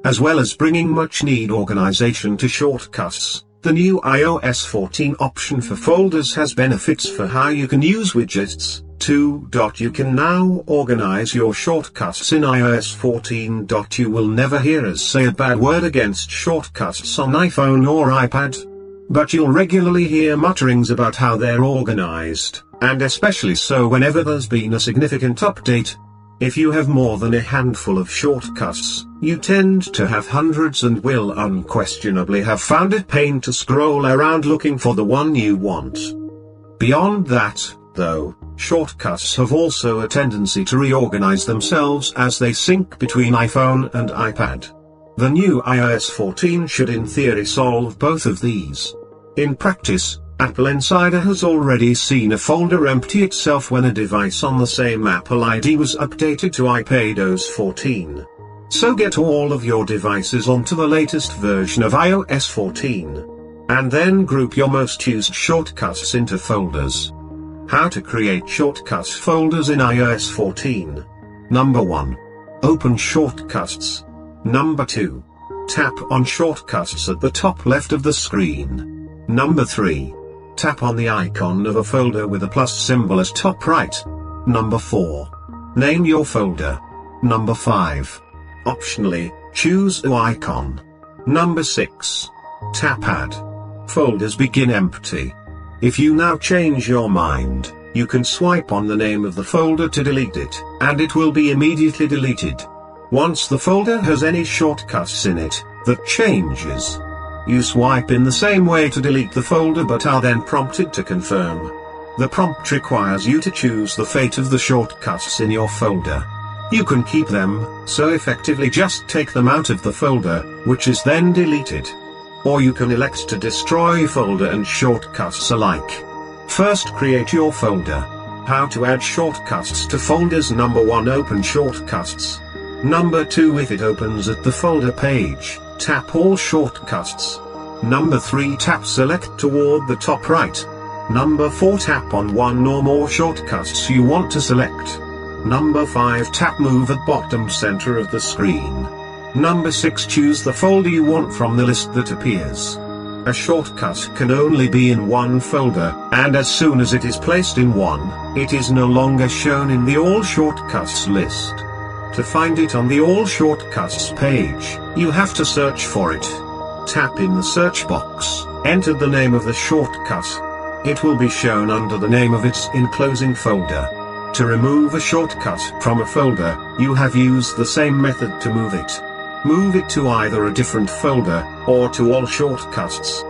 as well as bringing much-needed organization to shortcuts. The new iOS 14 option for folders has benefits for how you can use widgets. 2. You can now organize your shortcuts in iOS 14. You will never hear us say a bad word against shortcuts on iPhone or iPad, but you'll regularly hear mutterings about how they're organized, and especially so whenever there's been a significant update. If you have more than a handful of shortcuts, you tend to have hundreds and will unquestionably have found it pain to scroll around looking for the one you want. Beyond that, though, shortcuts have also a tendency to reorganize themselves as they sync between iPhone and iPad. The new iOS 14 should in theory solve both of these. In practice, Apple Insider has already seen a folder empty itself when a device on the same Apple ID was updated to iPadOS 14. So get all of your devices onto the latest version of iOS 14. And then group your most used shortcuts into folders. How to create shortcuts folders in iOS 14. Number 1. Open Shortcuts. Number 2. Tap on Shortcuts at the top left of the screen. Number 3. Tap on the icon of a folder with a plus symbol at top right. Number 4. Name your folder. Number 5. Optionally, choose an icon. Number 6. Tap Add. Folders begin empty. If you now change your mind, you can swipe on the name of the folder to delete it, and it will be immediately deleted. Once the folder has any shortcuts in it, that changes. You swipe in the same way to delete the folder but are then prompted to confirm. The prompt requires you to choose the fate of the shortcuts in your folder. You can keep them, so effectively just take them out of the folder, which is then deleted. Or you can elect to destroy folder and shortcuts alike. First, create your folder. How to add shortcuts to folders. Number 1. Open Shortcuts. Number 2. If it opens at the folder page, tap All Shortcuts. Number 3. Tap Select toward the top right. Number 4. Tap on one or more shortcuts you want to select. Number 5. Tap Move at bottom center of the screen. Number 6. Choose the folder you want from the list that appears. A shortcut can only be in one folder, and as soon as it is placed in one, it is no longer shown in the All Shortcuts list. To find it on the All Shortcuts page, you have to search for it. Tap in the search box, enter the name of the shortcut. It will be shown under the name of its enclosing folder. To remove a shortcut from a folder, you have used the same method to move it. Move it to either a different folder, or to All Shortcuts.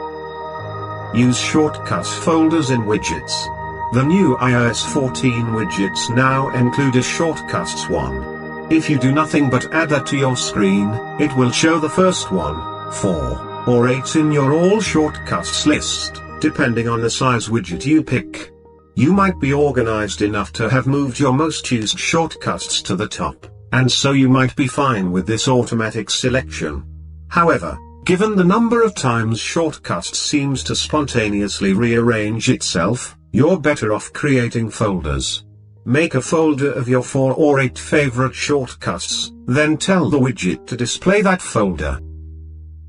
Use shortcuts folders in widgets. The new iOS 14 widgets now include a shortcuts one. If you do nothing but add that to your screen, it will show the first 1, 4, or 8 in your All Shortcuts list, depending on the size widget you pick. You might be organized enough to have moved your most used shortcuts to the top, and so you might be fine with this automatic selection. However, given the number of times shortcuts seems to spontaneously rearrange itself, you're better off creating folders. Make a folder of your 4 or 8 favorite shortcuts, then tell the widget to display that folder.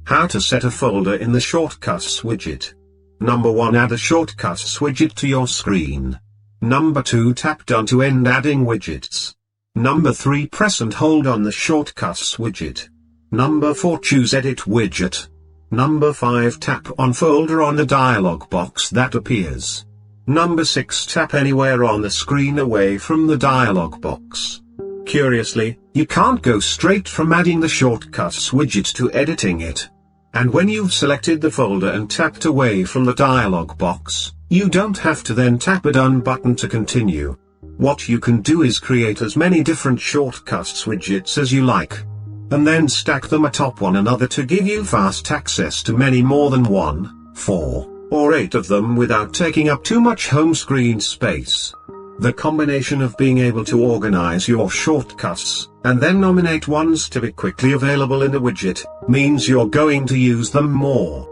How to set a folder in the Shortcuts widget. Number 1. Add a Shortcuts widget to your screen. Number 2. Tap Done to end adding widgets. Number 3. Press and hold on the Shortcuts widget. Number 4. Choose Edit Widget. Number 5. Tap on Folder on the dialog box that appears. Number 6. Tap anywhere on the screen away from the dialog box. Curiously, you can't go straight from adding the Shortcuts widget to editing it. And when you've selected the folder and tapped away from the dialog box, you don't have to then tap a Done button to continue. What you can do is create as many different Shortcuts widgets as you like, and then stack them atop one another to give you fast access to many more than 1, 4, or 8 of them without taking up too much home screen space. The combination of being able to organize your shortcuts, and then nominate ones to be quickly available in a widget, means you're going to use them more.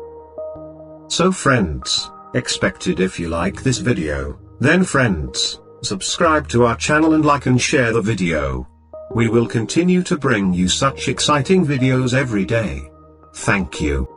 So friends, expected if you like this video, then friends, subscribe to our channel and like and share the video. We will continue to bring you such exciting videos every day. Thank you.